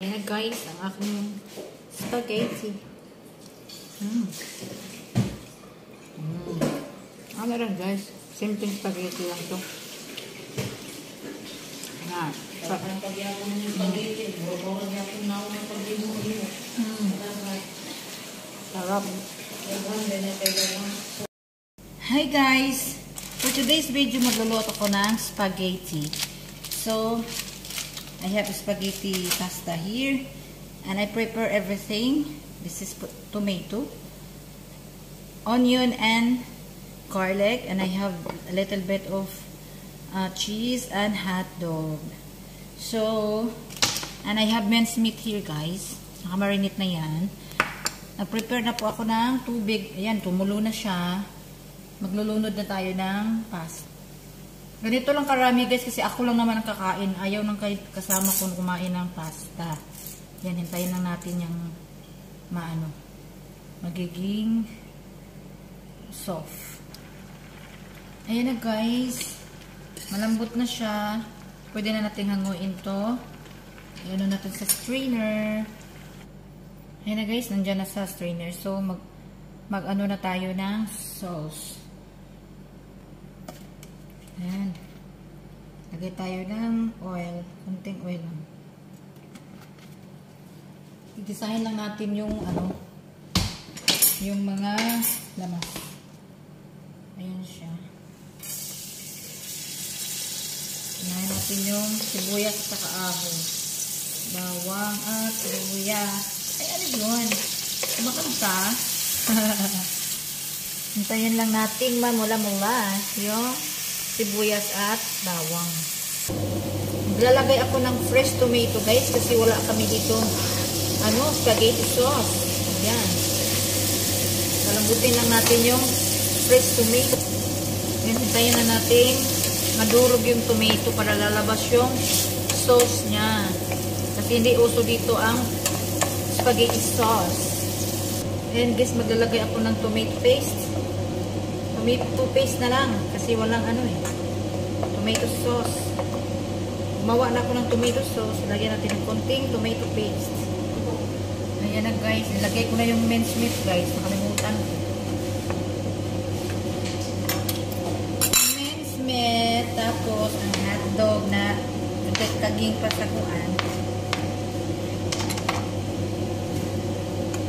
Ayan guys, ang aking spaghetti. Ano lang guys, simple spaghetti lang to. Ayan. Sarap. Hi guys! For today's video, magluluto ko ng spaghetti. So, I have spaghetti pasta here. And I prepare everything. This is tomato, onion, and garlic. And I have a little bit of cheese and hot dog. So, and I have minced meat here guys. Nakamarinate na yan. Nag-prepare na po ako ng tubig. Ayan, tumulo na siya. Maglulunod na tayo ng pasta. Ganito lang karami guys kasi ako lang naman ang kakain. Ayaw ng kasama ko kumain ng pasta. Yan, hintayin lang natin yung magiging soft. Ayan na guys. Malambot na siya. Pwede na natin hanguin to. Ayan na natin sa strainer. Ayan na guys, nandyan na sa strainer. So, mag-ano na tayo ng sauce. Ayan. Lagay tayo ng oil. Kunting oil lang. I-design lang natin yung yung mga lamas. Ayan siya. Inahin natin yung sibuyas at ahon. Bawang at sibuyas. Ay, ano yun? Kumakanta. Hintayin lang natin mamula-mula yung sibuyas at bawang. Lalagay ako ng fresh tomato guys kasi wala kami dito spaghetti sauce. Ayan. Lalambutin lang natin yung fresh tomato. Ayan, hintayin na natin madurog yung tomato para lalabas yung sauce niya. Kasi hindi uso dito ang spaghetti sauce. Ayan guys, maglalagay ako ng tomato paste. Tomato paste na lang kasi walang tomato sauce. Gumawa na ako ng tomato sauce. Lagyan natin ng konting tomato paste. Ayan na guys, nilagay ko na yung minced meat guys. Nakalimutan ko. Minced meat, tapos ang hotdog na nagkaging pasakuan.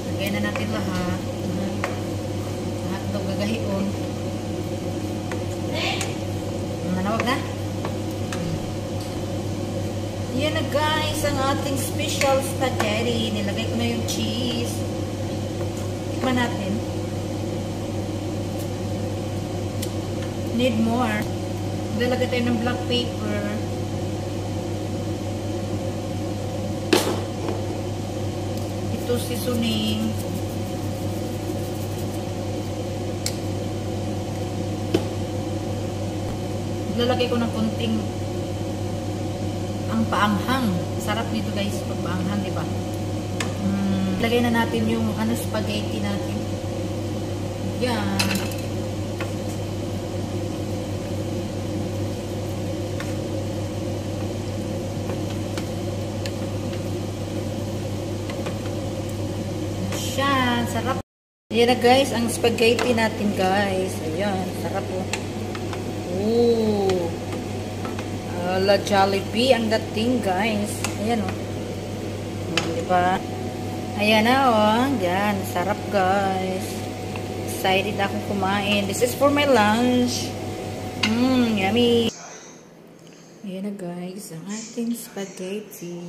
Lagyan na natin lahat. Hotdog gagahion. Manawag na? Yan na guys, ang ating special spaghetti. Nilagay ko na yung cheese. Tikman natin. Need more. Nilagay tayo ng black pepper. Ito seasoning. Lalagay ko ng konting ang paanghang. Sarap nito guys pag paanghang, di ba? Lagay na natin yung spaghetti natin. Yan. Yan, sarap. Yan na guys, ang spaghetti natin guys. Ayan, sarap po. Ooh. La Jollibee ang dating guys. Ayan o. Diba? Ayan na Yan. Sarap guys. Excited akong kumain. This is for my lunch. Yummy. Ayan na guys. Ang ating spaghetti.